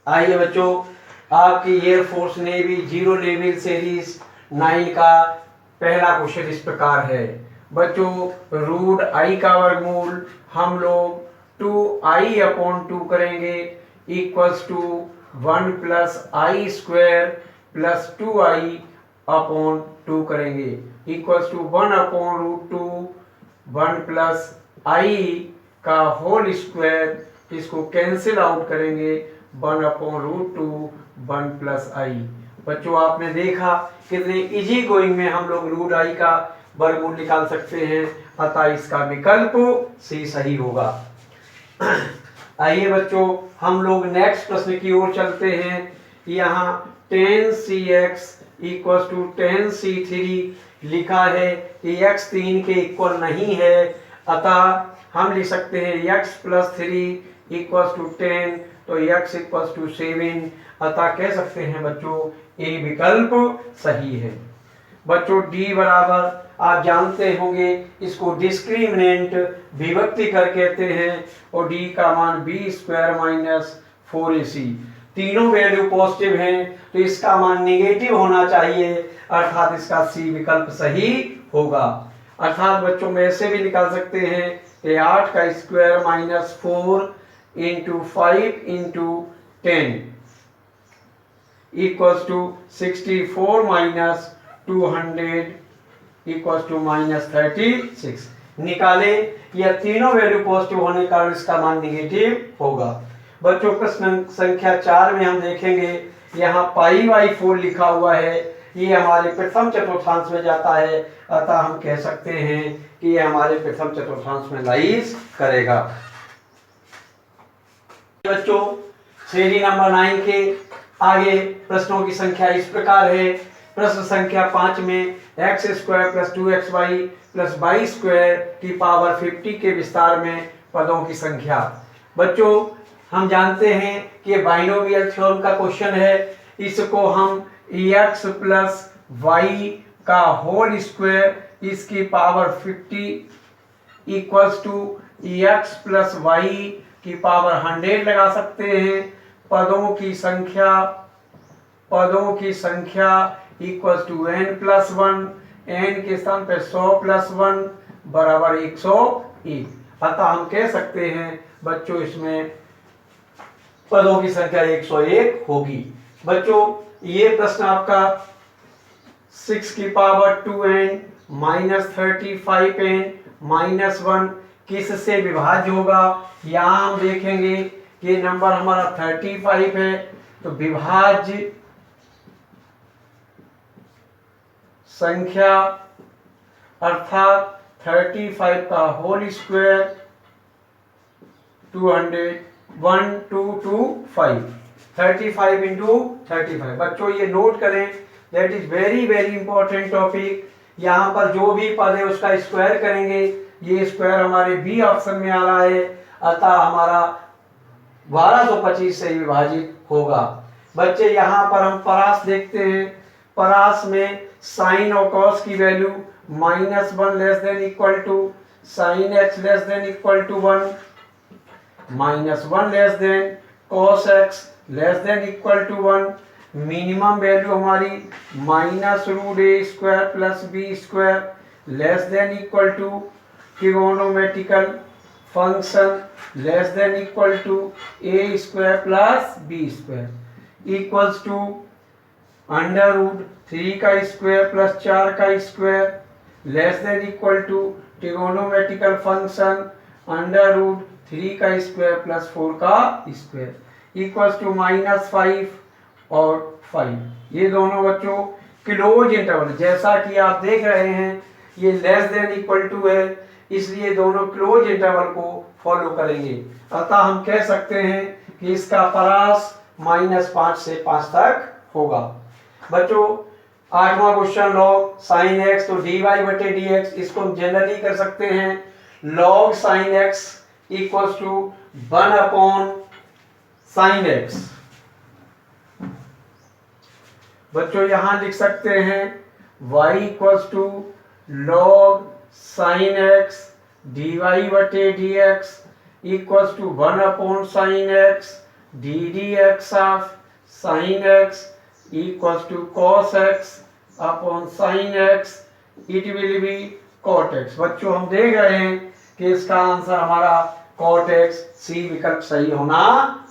आइए बच्चों, आपकी air force navy zero level series 9 का पहला क्वेश्चन इस प्रकार है। बच्चों, रूट आई का वर्गमूल हम लोग 2i/2 करेंगे equals to 1 plus I square plus 2i/2 करेंगे इक्वल्स टू 1/√2 1 प्लस आई का होल स्क्वायर, इसको कैंसिल आउट करेंगे 1/√2 1 प्लस आई। बच्चों, आपने देखा कितने इजी गोइंग में हम लोग रूट आई का वर्गमूल निकाल सकते हैं, अतः इसका विकल्प सी सही होगा। आइए बच्चों, हम लोग नेक्स्ट प्रश्न की ओर चलते हैं। यहाँ 10cx इक्वल टू 10c3 लिखा है। x 3 के इक्वल नहीं है, अतः हम लिख सकते हैं x प्लस 3 इक्वल टू 10, तो x इक्वल टू 7, अतः कह सकते हैं बच्चों ए विकल्प सही है। बच्चों, d बराबर आप जानते होंगे, इसको डिस्क्रिमिनेंट विभक्ति कर कहते हैं, और d का मान b² - 4ac। तीनों वैल्यू पॉजिटिव हैं, तो इसका मान निगेटिव होना चाहिए, अर्थात इसका सी विकल्प सही होगा। अर्थात बच्चों में ऐसे भी निकाल सकते हैं कि 8 का square -4 into 5 into 10 equals to 64 - 200 equals to -36 निकाले। यह तीनों वैल्यू पॉजिटिव होने के कारण इसका मान निगेटिव होगा। बच्चों, प्रश्न संख्या 4 में हम देखेंगे, यहाँ π/4 लिखा हुआ है, ये हमारे प्रथम चतुर्थांश में जाता है, अतः हम कह सकते हैं कि ये हमारे प्रथम चतुर्थांश में लाइज करेगा। बच्चों, श्रेणी नंबर 9 के आगे प्रश्नों की संख्या इस प्रकार है। प्रश्न संख्या 5 में x² + 2xy + y² की पावर 50 के विस्तार में पदों की संख्या। बच्चों, हम जानते हैं कि बाइनोमियल थ्योरम का क्वेश्चन है, इसको हम x + y का होल स्क्वायर इसकी power 50 equals to x + y की पावर 100 लगा सकते हैं। पदों की संख्या इक्वल्स टू n+1, n के स्थान पर 100+1 बराबर 101, अतः हम कह सकते हैं बच्चों इसमें पदों की संख्या 101 होगी। बच्चों, ये प्रश्न आपका 6 की पावर 2n -35n -1 किससे विभाज्य होगा। यहाँ हम देखेंगे कि नंबर हमारा 35 है, तो विभाज्य संख्या अर्थात 35 का होल स्क्वायर 200 1 2 2 5 35 इंटू 35। बच्चों, ये नोट करें, that is very very important topic. यहाँ पर जो भी पद है उसका स्क्वायर करेंगे, ये स्क्वायर हमारे बी ऑप्शन में आ रहा है, अतः हमारा 1225 से विभाजित होगा। बच्चे, यहाँ पर हम परास देखते हैं, परास में साइन और कॉस की value -1 less than equal to sine x less than equal to 1, -1 less than cos x less than equal to 1। Minimum value हमारी -√a² + b² less than equal to trigonometrical function less than equal to a² + b² equals to √3 का square plus 4 का square less than equal to trigonometrical function √3 का square plus 4 का square equals to -5 और 5। ये दोनों बच्चों close interval, जैसा कि आप देख रहे हैं ये लेस देन इक्वल टू है, इसलिए दोनों क्लोज इंटरवल को फॉलो करेंगे, अतः हम कह सकते हैं कि इसका परास -5 से 5 तक होगा। बच्चों, 8वां क्वेश्चन लॉग साइन x, तो dy/dx इसको हम जनरली कर सकते हैं, log sine x equals to 1/sin x। बच्चों, यहां लिख सकते हैं y equals to log sine x dy/dx equals to 1/sin x ddx of sin x equals to cos x upon sin x, it will be cot x। बच्चों हम देख रहे हैं कि इसका आंसर हमारा cot x, सी विकल्प सही होना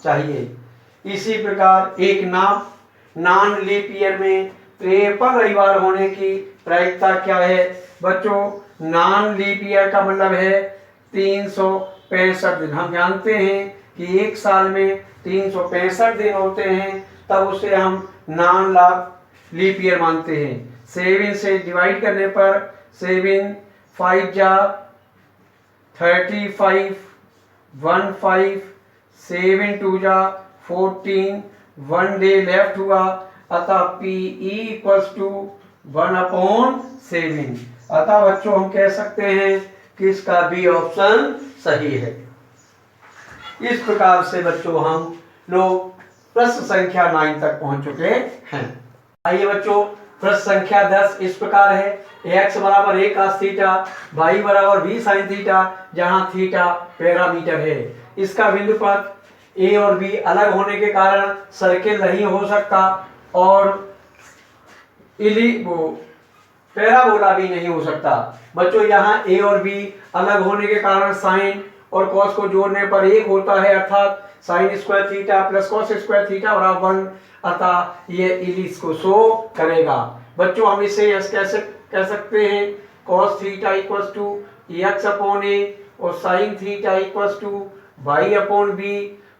चाहिए। इसी प्रकार एक नॉन लीप ईयर में 53 रविवार होने की प्रायिकता क्या है? बच्चों नॉन लीप ईयर का मतलब है 365 दिन। हम जानते हैं कि एक साल में 365 दिन होते हैं, तब उसे हम नॉन लीप ईयर मानते हैं। 7 से डिवाइड करने पर 7 5 जा 35, 1 5, 7 2 जा 14, 1 डे लेफ्ट हुआ, अतः पी इक्वल्स टू 1/7। अतः बच्चों हम कह सकते हैं कि इसका बी ऑप्शन सही है। इस प्रकार से बच्चों हम लोग प्रश्न संख्या 9 तक पहुंच चुके हैं। आइए बच्चों प्रश्न संख्या 10 इस प्रकार है, x बराबर a cos थीटा, y बराबर b sin थीटा, जहां थीटा पैरामीटर है। इसका बिंदु पथ a और b अलग होने के कारण सर्किल नहीं हो सकता और पैराबोला भी नहीं हो सकता। बच्चों यहाँ a और b अलग होने के कारण साइन और कॉस को जोड़ने पर 1 होता है, अर्थात sine square theta plus cos square theta बराबर 1, अतः ये इलिप्स को शो करेगा। बच्चों हम इसे कैसे कह सकते हैं? cos theta equals to x अपॉन a और sin theta equals to y upon b,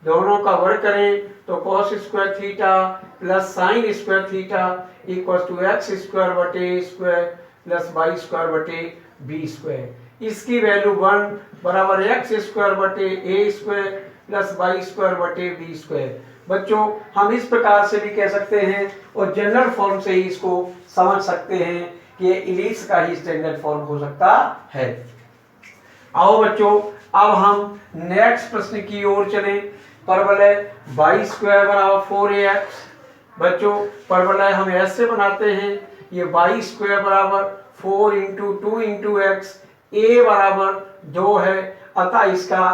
दोनों का वर्ग करें तो cos square theta plus sin square theta equals to x square बटे स्क्वायर प्लस y स्क्वायर बटे b स्क्वायर। इसकी वैल्यू 1 बराबर x स्क्वायर बटे a square plus y square बटे b स्क्वायर। बच्चों हम इस प्रकार से भी कह सकते हैं और जनरल फॉर्म से ही इसको समझ सकते हैं कि ये इलिप्स का ही स्टैंडर्ड फॉर्म हो सकता है। आओ बच्चों अब हम नेक्स्ट प्रश्न की ओर चलें। परवलय y स्क्वायर बराबर 4ax। बच्चों परवलय हम ऐसे बनाते हैं, ये y स्क्वायर बराबर 4 इंटू 2 इंटू एक्स, a बराबर 2 है, अतः इसका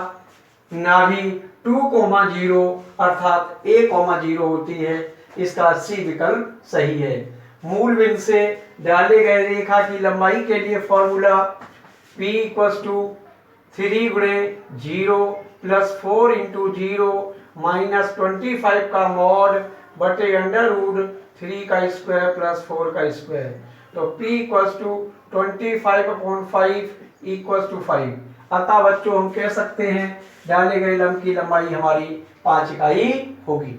नाभि 2,0 अर्थात a,0 होती है। इसका सी विकल्प सही है। मूल बिंदु से डाले गए रेखा की लंबाई के लिए फॉर्मूला p इक्वल्स टू 3 गुणे 0 प्लस 4 इंटू 0 माइनस 25 का मॉड बटे अंडर रूट 3 का स्क्वायर प्लस 4 का स्क्वायर। तो p equals to 25/5 equals to 5। अतः बच्चों हम कह सकते हैं डाले गए लंब की लंबाई हमारी 5 इकाई होगी।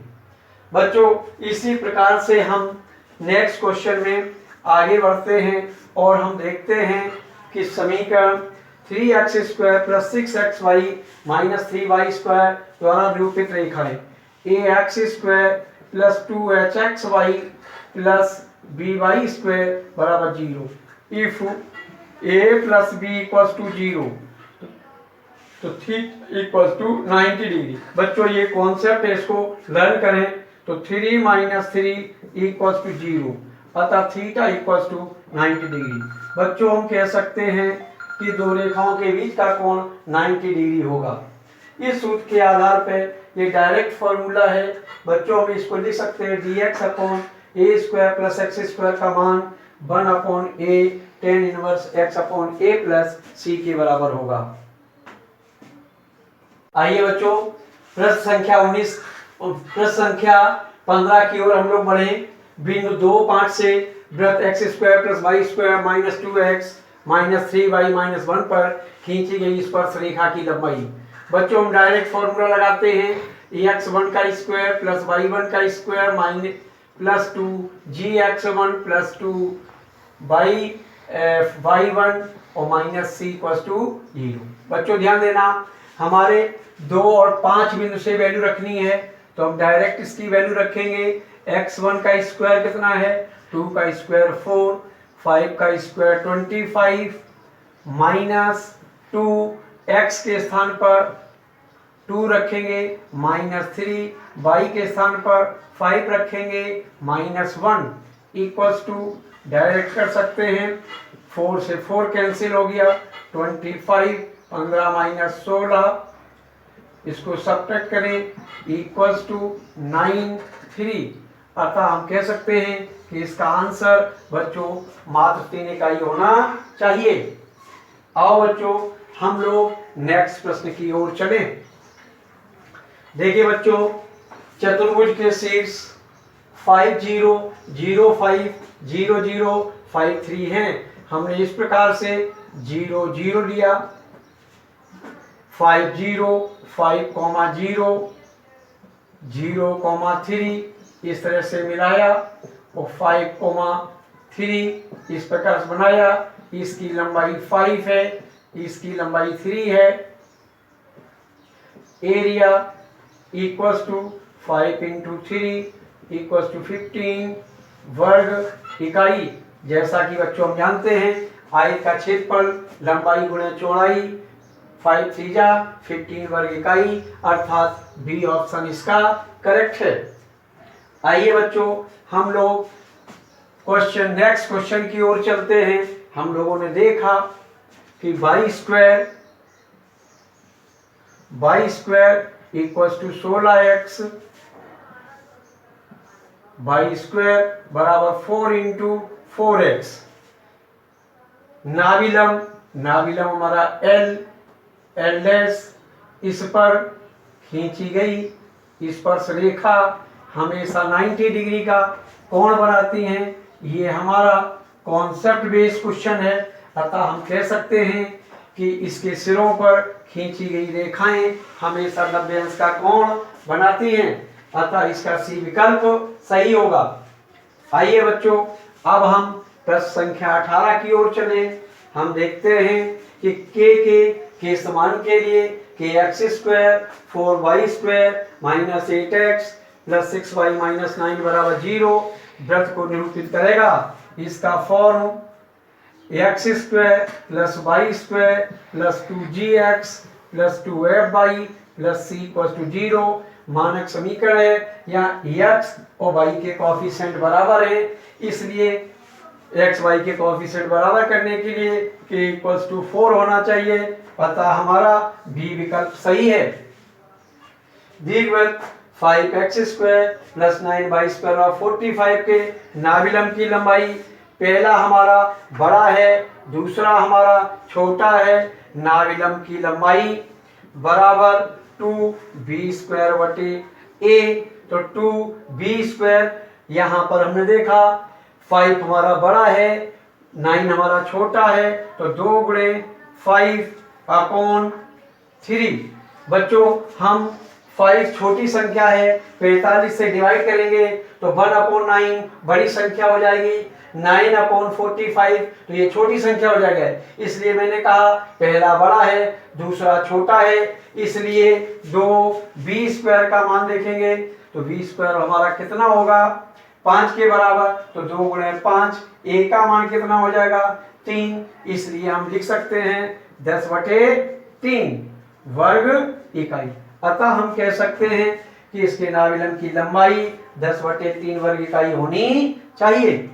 बच्चों इसी प्रकार से हम नेक्स्ट क्वेश्चन में आगे बढ़ते हैं और हम देखते हैं कि समीकरण 3x square plus 6xy minus 3y square द्वारा निरूपित रेखाएं ax square plus 2hxy plus by square बराबर 0 if a plus b equals to 0 तो थीटा इक्वल्स टू 90 डिग्री। बच्चों ये कॉन्सेप्ट है, इसको लर्न करें तो 3 माइनस 3 इक्वल्स टू 0, अतः थीटा इक्वल्स टू 90 डिग्री। बच्चों हम कह सकते हैं कि दो रेखाओं के बीच का कोण 90 डिग्री होगा। इस सूत्र के आधार पर ये डायरेक्ट फॉर्मूला है। बच्चों हम इसको लिख सकते हैं dx अपॉन ए स्क्वायर प्लस एक्स स्क्वायर का मान 1/a tan इनवर्स x अपॉन a प्लस c के बराबर होगा। आइए बच्चों प्रश्न संख्या 19 और प्रश्न संख्या 15 की ओर हम लोग बढ़े। बिंदु 2 5 से वृत्त x square plus y square minus 2x minus 3y minus 1 पर खींची गई स्पर्श रेखा की लंबाई। बच्चों हम डायरेक्ट फॉर्मूला लगाते हैं, x1 का स्क्वायर प्लस y1 का square minus plus 2 gx1 plus 2 y1 और माइनस c इक्वल्स टू 0। बच्चों ध्यान देना, हमारे 2 और 5 बिंदु से वैल्यू रखनी है, तो हम डायरेक्ट इसकी वैल्यू रखेंगे। x1 का स्क्वायर कितना है? 2 का स्क्वायर 4, 5 का स्क्वायर 25 माइनस 2, x के स्थान पर 2 रखेंगे माइनस 3, y के स्थान पर 5 रखेंगे माइनस 1 इक्वल्स टू डायरेक्ट कर सकते हैं। 4 से 4 कैंसिल हो गया, 25 15 माइनस 16 इसको सब्ट्रैक्ट करें इक्वल्स टू 9 3। अतः हम कह सकते हैं कि इसका आंसर बच्चों मात्र 3 इकाई होना चाहिए। आओ बच्चों हम लोग नेक्स्ट प्रश्न की ओर चलें। देखिए बच्चों चतुर्भुज के शीर्ष 5 0 0 5 0 0 5 3 हैं। हमने इस प्रकार से 0 0 लिया, 5 0 5 0 0 3 इस तरह से मिलाया और 5 3 इस प्रकार से बनाया। इसकी लंबाई 5 है, इसकी लंबाई 3 है। Area equals to 5 × 3 equals to 15 वर्ग इकाई। जैसा कि बच्चों हम जानते हैं आयत का क्षेत्रफल लंबाई गुणे चौड़ाई 5 3 जा 15 वर्ग इकाई, अर्थात बी ऑप्शन इसका करेक्ट है। आइए बच्चों हम लोग नेक्स्ट क्वेश्चन की ओर चलते हैं। हम लोगों ने देखा कि y square equals to 16x, y square बराबर 4 × 4x। नाविलम हमारा L डैश इस पर खींची गई स्पर्श रेखा हमेशा 90 डिग्री का कोण बनाती हैं। ये हमारा कॉन्सेप्ट बेस्ड क्वेश्चन है। अतः हम कह सकते हैं कि इसके सिरों पर खींची गई रेखाएं हमेशा 90 अंश का कोण बनाती हैं। अतः इसका सी विकल्प सही होगा। आइए बच्चों अब हम प्रश्न संख्या 18 की ओर चले। हम देखते हैं कि के समान के लिए kx² 4y² -8x + 6y - 9 = 0 वृत्त को निरूपित करेगा। इसका form x² + y² + 2gx + 2fy + c = 0 मानक समीकरण है। यहाँ x और y के कोएफिशिएंट बराबर है, इसलिए x y के कोएफिशिएंट बराबर करने के लिए k = 4 होना चाहिए। अतः हमारा बी विकल्प सही है। दीर्घवृत्त 5x² + 9y² और 45 के नाभिलम की लंबाई पहला हमारा बड़ा है, दूसरा हमारा छोटा है। नाभिलम की लंबाई बराबर 2b² a, तो 2b²। यहाँ पर हमने देखा 5 हमारा बड़ा है, 9 हमारा छोटा है, तो 2 × 5/3। बच्चों हम 5 छोटी संख्या है, 45 से डिवाइड करेंगे तो 1/9 बड़ी संख्या हो जाएगी। 9/45 तो ये छोटी संख्या हो जाएगा। इसलिए मैंने कहा पहला बड़ा है, दूसरा छोटा है, इसलिए 2b² का मान देखेंगे तो b² हमारा कितना होगा 5 के बराबर, तो 2 × 5 a का मान कितना हो जाएगा 3, इसलिए हम लिख सकते हैं 10/3 वर्ग इकाई। अतः हम कह सकते हैं कि इसके नाभिलम की लंबाई 10/3 वर्ग इकाई होनी चाहिए।